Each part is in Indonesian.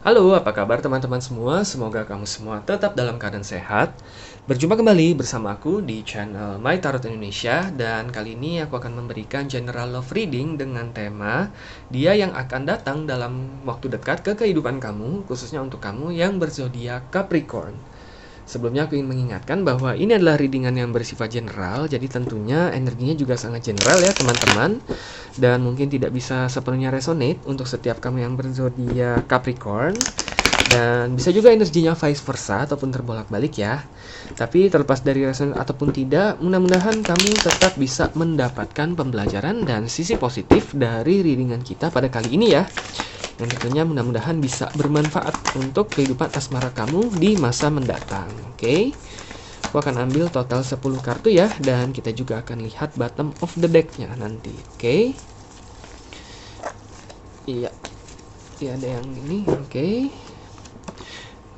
Halo, apa kabar teman-teman semua? Semoga kamu semua tetap dalam keadaan sehat. Berjumpa kembali bersama aku di channel My Tarot Indonesia, dan kali ini aku akan memberikan general love reading dengan tema dia yang akan datang dalam waktu dekat ke kehidupan kamu, khususnya untuk kamu yang berzodiak Capricorn. Sebelumnya aku ingin mengingatkan bahwa ini adalah readingan yang bersifat general, jadi tentunya energinya juga sangat general ya teman-teman. Dan mungkin tidak bisa sepenuhnya resonate untuk setiap kamu yang berzodiak Capricorn. Dan bisa juga energinya vice versa ataupun terbolak-balik ya. Tapi terlepas dari resonate ataupun tidak, mudah-mudahan kamu tetap bisa mendapatkan pembelajaran dan sisi positif dari readingan kita pada kali ini ya. Yang tentunya mudah-mudahan bisa bermanfaat untuk kehidupan asmara kamu di masa mendatang. Oke. Aku akan ambil total 10 kartu ya, dan kita juga akan lihat bottom of the deck-nya nanti. Oke. Iya. Iya, ada yang ini. Oke.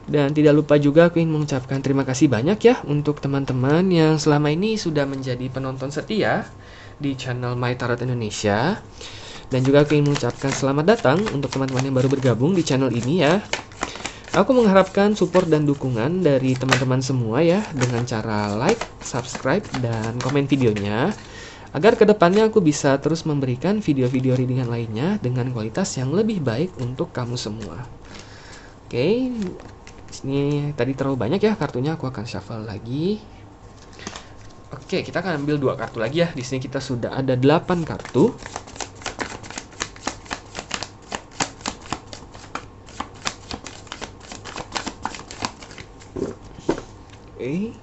Dan tidak lupa juga aku ingin mengucapkan terima kasih banyak ya untuk teman-teman yang selama ini sudah menjadi penonton setia di channel My Tarot Indonesia. Dan juga aku ingin mengucapkan selamat datang untuk teman-teman yang baru bergabung di channel ini ya. Aku mengharapkan support dan dukungan dari teman-teman semua ya, dengan cara like, subscribe, dan komen videonya, agar kedepannya aku bisa terus memberikan video-video readingan lainnya dengan kualitas yang lebih baik untuk kamu semua. Oke, ini tadi terlalu banyak ya kartunya, aku akan shuffle lagi. Oke, kita akan ambil 2 kartu lagi ya. Di sini kita sudah ada 8 kartu. Oke.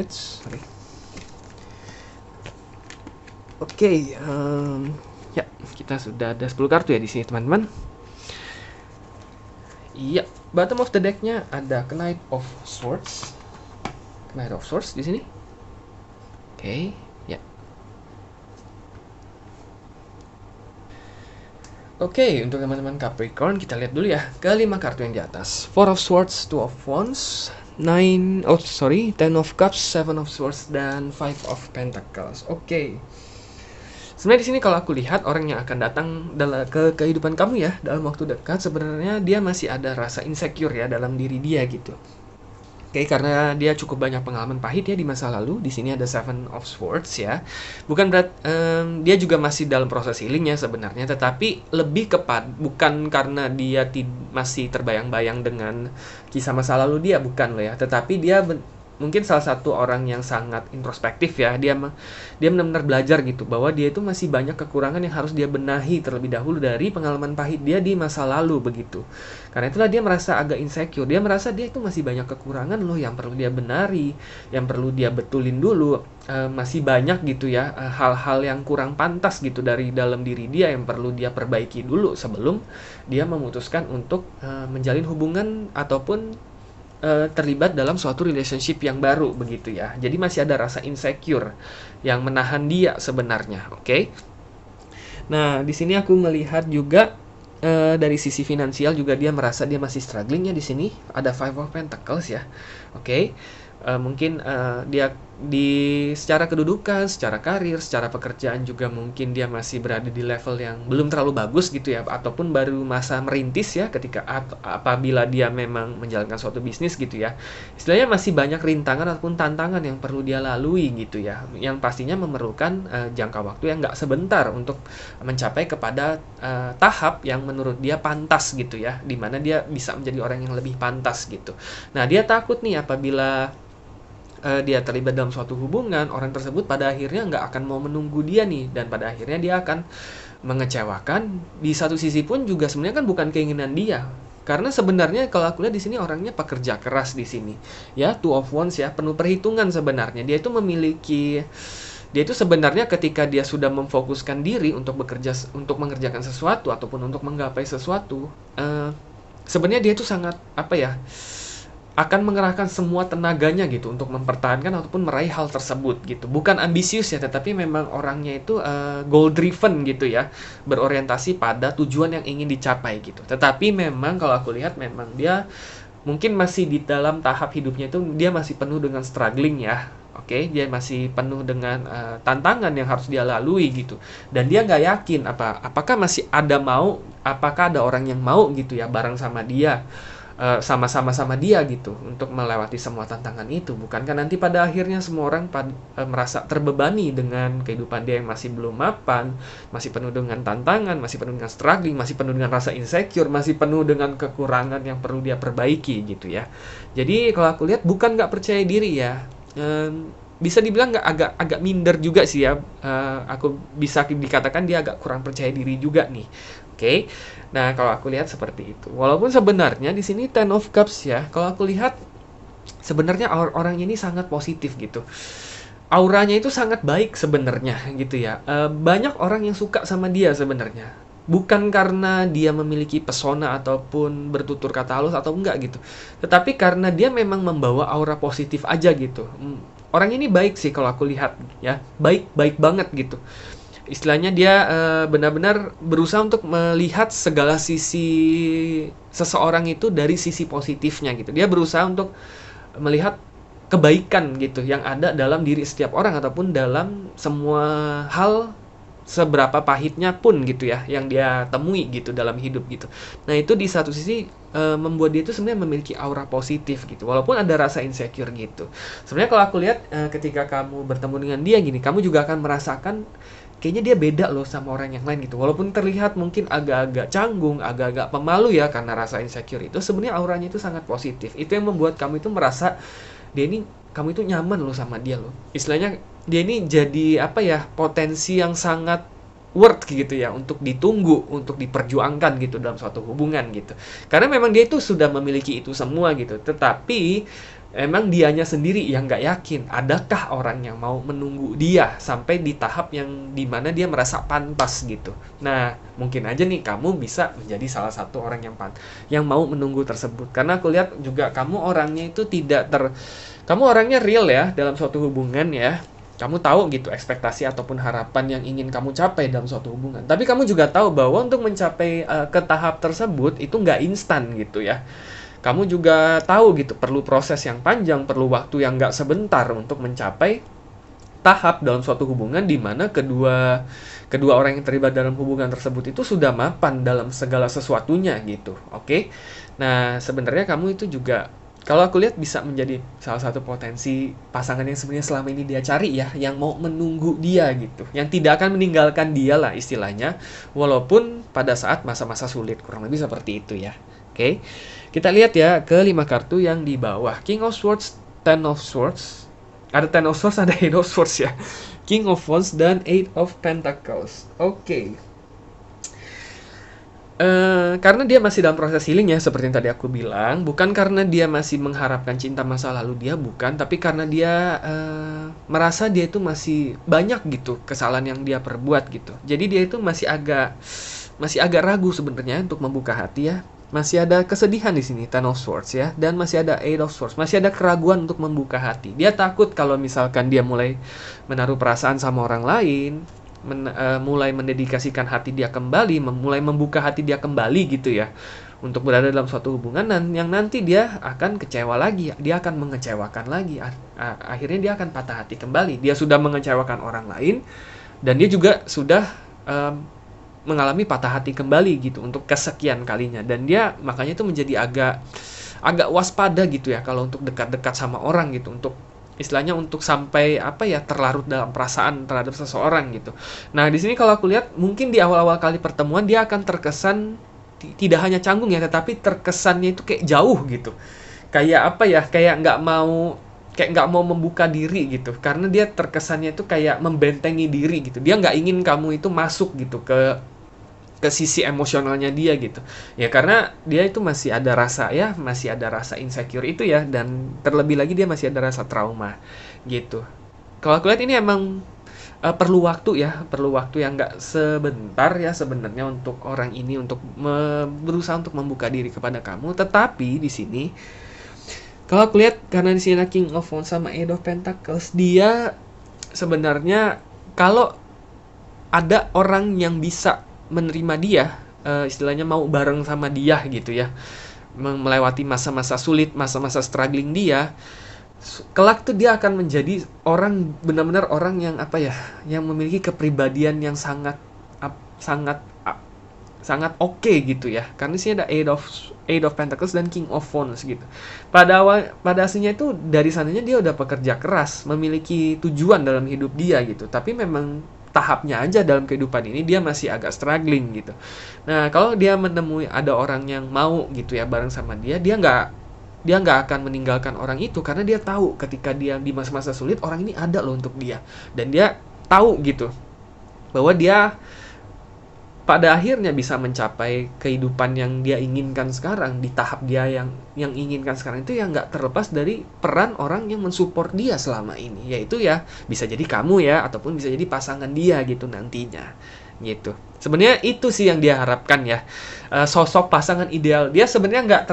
Sorry. Oke, ya, kita sudah ada 10 kartu ya di sini teman-teman. Iya, bottom of the deck-nya ada Knight of Swords. Knight of Swords di sini. Oke, ya. Oke, untuk teman-teman Capricorn, kita lihat dulu ya ke 5 kartu yang di atas. Four of Swords, Two of Wands, Ten of Cups, Seven of Swords, dan Five of Pentacles. Oke. Sebenarnya di sini kalau aku lihat orang yang akan datang ke kehidupan kamu ya dalam waktu dekat, sebenarnya dia masih ada rasa insecure ya dalam diri dia gitu. Oke, karena dia cukup banyak pengalaman pahit ya di masa lalu. Di sini ada Seven of Swords ya. Bukan dia juga masih dalam proses healing ya sebenarnya, tetapi lebih bukan karena dia masih terbayang-bayang dengan kisah masa lalu dia, bukan loh ya. Tetapi dia mungkin salah satu orang yang sangat introspektif ya. Dia benar-benar belajar gitu bahwa dia itu masih banyak kekurangan yang harus dia benahi terlebih dahulu dari pengalaman pahit dia di masa lalu begitu. Karena itulah dia merasa agak insecure. Dia merasa dia itu masih banyak kekurangan loh yang perlu dia benari, yang perlu dia betulin dulu. Masih banyak gitu ya hal-hal yang kurang pantas gitu dari dalam diri dia yang perlu dia perbaiki dulu sebelum dia memutuskan untuk menjalin hubungan ataupun terlibat dalam suatu relationship yang baru begitu ya. Jadi masih ada rasa insecure yang menahan dia sebenarnya, oke? Nah, di sini aku melihat juga dari sisi finansial juga dia merasa dia masih struggling ya di sini. Ada Five of Pentacles ya. Oke. Mungkin dia secara kedudukan, secara karir, secara pekerjaan juga mungkin dia masih berada di level yang belum terlalu bagus gitu ya, ataupun baru masa merintis ya ketika apabila dia memang menjalankan suatu bisnis gitu ya. Istilahnya masih banyak rintangan ataupun tantangan yang perlu dia lalui gitu ya, yang pastinya memerlukan jangka waktu yang nggak sebentar untuk mencapai kepada tahap yang menurut dia pantas gitu ya, dimana dia bisa menjadi orang yang lebih pantas gitu. Nah, dia takut nih apabila dia terlibat dalam suatu hubungan, orang tersebut pada akhirnya nggak akan mau menunggu dia nih, dan pada akhirnya dia akan mengecewakan. Di satu sisi pun juga sebenarnya kan bukan keinginan dia, karena sebenarnya kalau aku lihat di sini orangnya pekerja keras di sini ya. Two of Wands ya, penuh perhitungan sebenarnya. Dia itu sebenarnya ketika dia sudah memfokuskan diri untuk mengerjakan sesuatu ataupun untuk menggapai sesuatu, sebenarnya dia itu sangat apa ya, akan mengerahkan semua tenaganya gitu untuk mempertahankan ataupun meraih hal tersebut gitu. Bukan ambisius ya, tetapi memang orangnya itu goal driven gitu ya, berorientasi pada tujuan yang ingin dicapai gitu. Tetapi memang kalau aku lihat memang dia mungkin masih di dalam tahap hidupnya itu dia masih penuh dengan struggling ya. Oke, dia masih penuh dengan tantangan yang harus dia lalui gitu. Dan dia nggak yakin apakah masih ada apakah ada orang yang mau gitu ya bareng sama dia, sama dia gitu untuk melewati semua tantangan itu. Bukankah nanti pada akhirnya semua orang merasa terbebani dengan kehidupan dia yang masih belum mapan, masih penuh dengan tantangan, masih penuh dengan struggling, masih penuh dengan rasa insecure, masih penuh dengan kekurangan yang perlu dia perbaiki gitu ya. Jadi kalau aku lihat bukan nggak percaya diri ya, bisa dibilang nggak agak minder juga sih ya. Aku bisa dikatakan dia agak kurang percaya diri juga nih. Oke. Nah, kalau aku lihat seperti itu. Walaupun sebenarnya di sini Ten of Cups ya, kalau aku lihat sebenarnya orang ini sangat positif gitu. Auranya itu sangat baik sebenarnya gitu ya. Banyak orang yang suka sama dia sebenarnya. Bukan karena dia memiliki pesona ataupun bertutur kata halus atau enggak gitu. Tetapi karena dia memang membawa aura positif aja gitu. Orang ini baik sih kalau aku lihat ya. Baik banget gitu. Istilahnya dia benar-benar berusaha untuk melihat segala sisi seseorang itu dari sisi positifnya gitu. Dia berusaha untuk melihat kebaikan gitu yang ada dalam diri setiap orang ataupun dalam semua hal, seberapa pahitnya pun gitu ya yang dia temui gitu dalam hidup gitu. Nah, itu di satu sisi membuat dia itu sebenarnya memiliki aura positif gitu walaupun ada rasa insecure gitu. Sebenarnya kalau aku lihat ketika kamu bertemu dengan dia gini, kamu juga akan merasakan kayaknya dia beda loh sama orang yang lain gitu. Walaupun terlihat mungkin agak-agak canggung, agak-agak pemalu ya karena rasa insecure itu, sebenarnya auranya itu sangat positif. Itu yang membuat kamu itu merasa dia ini, kamu itu nyaman loh sama dia loh. Istilahnya dia ini jadi apa ya, potensi yang sangat worth gitu ya untuk ditunggu, untuk diperjuangkan gitu dalam suatu hubungan gitu. Karena memang dia itu sudah memiliki itu semua gitu. Tetapi emang dianya sendiri yang nggak yakin, adakah orang yang mau menunggu dia sampai di tahap yang dimana dia merasa pantas gitu. Nah, mungkin aja nih kamu bisa menjadi salah satu orang yang mau menunggu tersebut. Karena aku lihat juga kamu orangnya itu kamu orangnya real ya dalam suatu hubungan ya. Kamu tahu gitu ekspektasi ataupun harapan yang ingin kamu capai dalam suatu hubungan. Tapi kamu juga tahu bahwa untuk mencapai ke tahap tersebut itu nggak instan gitu ya. Kamu juga tahu gitu, perlu proses yang panjang, perlu waktu yang nggak sebentar untuk mencapai tahap dalam suatu hubungan di mana kedua orang yang terlibat dalam hubungan tersebut itu sudah mapan dalam segala sesuatunya gitu. Oke. Nah, sebenarnya kamu itu juga kalau aku lihat bisa menjadi salah satu potensi pasangan yang sebenarnya selama ini dia cari ya, yang mau menunggu dia gitu, yang tidak akan meninggalkan dia lah istilahnya, walaupun pada saat masa-masa sulit, kurang lebih seperti itu ya. Oke. Kita lihat ya ke 5 kartu yang di bawah. King of Swords, Ten of Swords. Ada Ten of Swords, ada Eight of Swords ya. King of Wands dan Eight of Pentacles. Oke. Karena dia masih dalam proses healing ya, seperti yang tadi aku bilang. Bukan karena dia masih mengharapkan cinta masa lalu dia, bukan. Tapi karena dia merasa dia itu masih banyak gitu kesalahan yang dia perbuat gitu. Jadi dia itu masih agak ragu sebenarnya untuk membuka hati ya. Masih ada kesedihan di sini, Ten of Swords ya, dan masih ada Eight of Swords. Masih ada keraguan untuk membuka hati. Dia takut kalau misalkan dia mulai menaruh perasaan sama orang lain, mulai mendedikasikan hati dia kembali, mulai membuka hati dia kembali gitu ya, untuk berada dalam suatu hubungan yang nanti dia akan kecewa lagi, dia akan mengecewakan lagi. Akhirnya dia akan patah hati kembali. Dia sudah mengecewakan orang lain, dan dia juga sudah mengalami patah hati kembali gitu untuk kesekian kalinya, dan dia makanya itu menjadi agak waspada gitu ya kalau untuk dekat-dekat sama orang gitu, untuk istilahnya untuk sampai apa ya, terlarut dalam perasaan terhadap seseorang gitu. Nah, di sini kalau aku lihat mungkin di awal-awal kali pertemuan dia akan terkesan tidak hanya canggung ya, tetapi terkesannya itu kayak jauh gitu, kayak apa ya, kayak nggak mau membuka diri gitu, karena dia terkesannya itu kayak membentengi diri gitu. Dia nggak ingin kamu itu masuk gitu ke sisi emosionalnya dia gitu ya, karena dia itu masih ada rasa insecure itu ya, dan terlebih lagi dia masih ada rasa trauma gitu. Kalau aku lihat ini emang perlu waktu yang nggak sebentar ya sebenarnya untuk orang ini untuk berusaha untuk membuka diri kepada kamu. Tetapi di sini kalau aku lihat, karena di sini King of Wands sama Eight of Pentacles, dia sebenarnya kalau ada orang yang bisa menerima dia, istilahnya mau bareng sama dia gitu ya, melewati masa-masa sulit, masa-masa struggling dia, kelak tuh dia akan menjadi orang, benar-benar orang yang apa ya, yang memiliki kepribadian yang sangat sangat sangat oke gitu ya. Karena sih ada Eight of Pentacles dan King of Wands gitu. Pada aslinya itu dari sananya dia udah pekerja keras, memiliki tujuan dalam hidup dia gitu. Tapi memang tahapnya aja dalam kehidupan ini dia masih agak struggling gitu. Nah, kalau dia menemui ada orang yang mau gitu ya bareng sama dia nggak akan meninggalkan orang itu, karena dia tahu ketika dia di masa-masa sulit orang ini ada loh untuk dia, dan dia tahu gitu bahwa dia pada akhirnya bisa mencapai kehidupan yang dia inginkan sekarang di tahap dia yang inginkan sekarang itu, yang nggak terlepas dari peran orang yang mensupport dia selama ini, yaitu ya bisa jadi kamu ya, ataupun bisa jadi pasangan dia gitu nantinya gitu. Sebenarnya itu sih yang dia harapkan ya. Sosok pasangan ideal dia sebenarnya nggak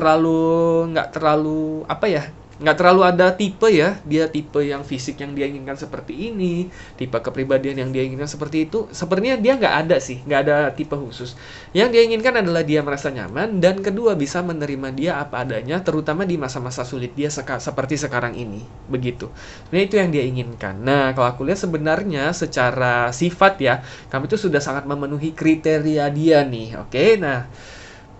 terlalu apa ya, nggak terlalu ada tipe ya. Dia tipe yang fisik yang dia inginkan seperti ini, tipe kepribadian yang dia inginkan seperti itu. Sebenarnya dia nggak ada sih, nggak ada tipe khusus. Yang dia inginkan adalah dia merasa nyaman, dan kedua bisa menerima dia apa adanya, terutama di masa-masa sulit dia seperti sekarang ini, begitu. Nah, itu yang dia inginkan. Nah, kalau aku lihat sebenarnya secara sifat ya, kamu itu sudah sangat memenuhi kriteria dia nih, oke? Nah,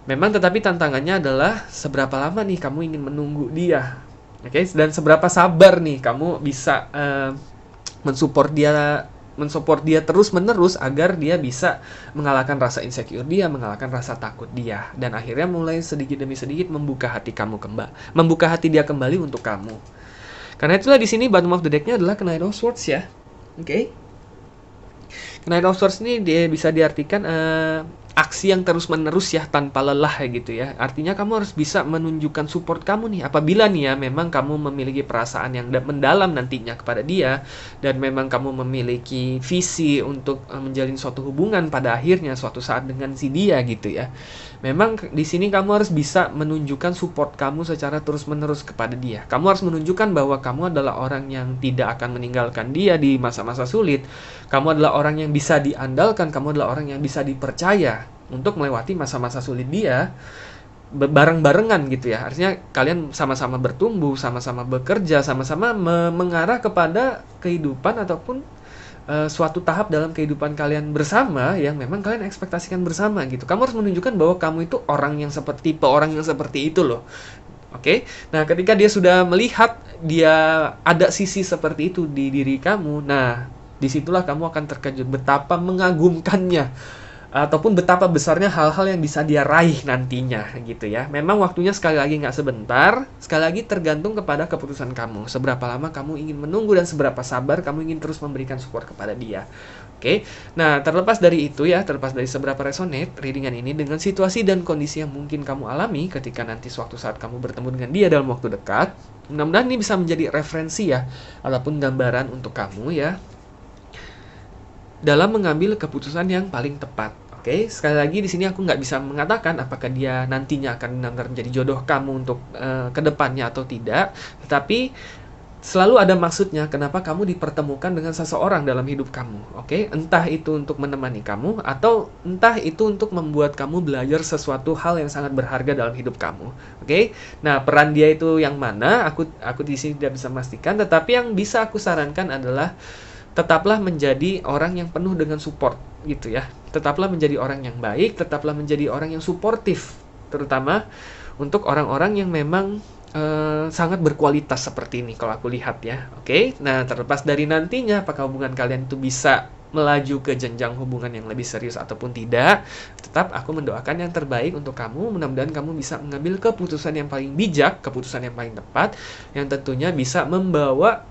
memang tetapi tantangannya adalah seberapa lama nih kamu ingin menunggu dia. Oke, dan seberapa sabar nih kamu bisa mensupport dia terus-menerus agar dia bisa mengalahkan rasa insecure dia, mengalahkan rasa takut dia, dan akhirnya mulai sedikit demi sedikit membuka hati dia kembali untuk kamu. Karena itulah di sini bottom of the deck-nya adalah Knight of Swords ya. Oke. Knight of Swords ini dia bisa diartikan aksi yang terus-menerus ya, tanpa lelah ya gitu ya. Artinya kamu harus bisa menunjukkan support kamu nih. Apabila nih ya memang kamu memiliki perasaan yang mendalam nantinya kepada dia, dan memang kamu memiliki visi untuk menjalin suatu hubungan pada akhirnya suatu saat dengan si dia gitu ya. Memang di sini kamu harus bisa menunjukkan support kamu secara terus-menerus kepada dia. Kamu harus menunjukkan bahwa kamu adalah orang yang tidak akan meninggalkan dia di masa-masa sulit. Kamu adalah orang yang bisa diandalkan, kamu adalah orang yang bisa dipercaya untuk melewati masa-masa sulit dia bareng-barengan gitu ya. Artinya kalian sama-sama bertumbuh, sama-sama bekerja, sama-sama mengarah kepada kehidupan ataupun suatu tahap dalam kehidupan kalian bersama yang memang kalian ekspektasikan bersama gitu. Kamu harus menunjukkan bahwa kamu itu orang yang tipe orang yang seperti itu loh. Oke. Nah, ketika dia sudah melihat dia ada sisi seperti itu di diri kamu, nah disitulah kamu akan terkejut betapa mengagumkannya ataupun betapa besarnya hal-hal yang bisa dia raih nantinya gitu ya. Memang waktunya sekali lagi nggak sebentar, sekali lagi tergantung kepada keputusan kamu. Seberapa lama kamu ingin menunggu dan seberapa sabar kamu ingin terus memberikan support kepada dia. Oke, nah terlepas dari itu ya, terlepas dari seberapa resonate readingan ini dengan situasi dan kondisi yang mungkin kamu alami ketika nanti suatu saat kamu bertemu dengan dia dalam waktu dekat, mudah-mudahan ini bisa menjadi referensi ya, ataupun gambaran untuk kamu ya, dalam mengambil keputusan yang paling tepat. Oke, sekali lagi di sini aku nggak bisa mengatakan apakah dia nantinya akan benar-benar menjadi jodoh kamu untuk kedepannya atau tidak, tetapi selalu ada maksudnya kenapa kamu dipertemukan dengan seseorang dalam hidup kamu. Oke, entah itu untuk menemani kamu atau entah itu untuk membuat kamu belajar sesuatu hal yang sangat berharga dalam hidup kamu. Oke, nah peran dia itu yang mana? Aku di sini tidak bisa memastikan, tetapi yang bisa aku sarankan adalah tetaplah menjadi orang yang penuh dengan support gitu ya. Tetaplah menjadi orang yang baik, tetaplah menjadi orang yang suportif, terutama untuk orang-orang yang memang sangat berkualitas seperti ini kalau aku lihat ya. Oke, nah terlepas dari nantinya apakah hubungan kalian itu bisa melaju ke jenjang hubungan yang lebih serius ataupun tidak, tetap aku mendoakan yang terbaik untuk kamu. Mudah-mudahan kamu bisa mengambil keputusan yang paling bijak, keputusan yang paling tepat, yang tentunya bisa membawa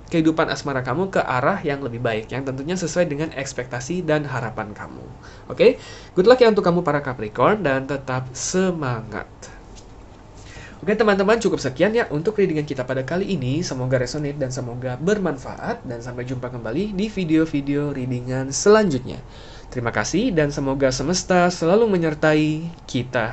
kehidupan asmara kamu ke arah yang lebih baik, yang tentunya sesuai dengan ekspektasi dan harapan kamu. Oke, good luck ya untuk kamu para Capricorn, dan tetap semangat. Oke teman-teman, cukup sekian ya untuk readingan kita pada kali ini. Semoga resonate dan semoga bermanfaat, dan sampai jumpa kembali di video-video readingan selanjutnya. Terima kasih dan semoga semesta selalu menyertai kita.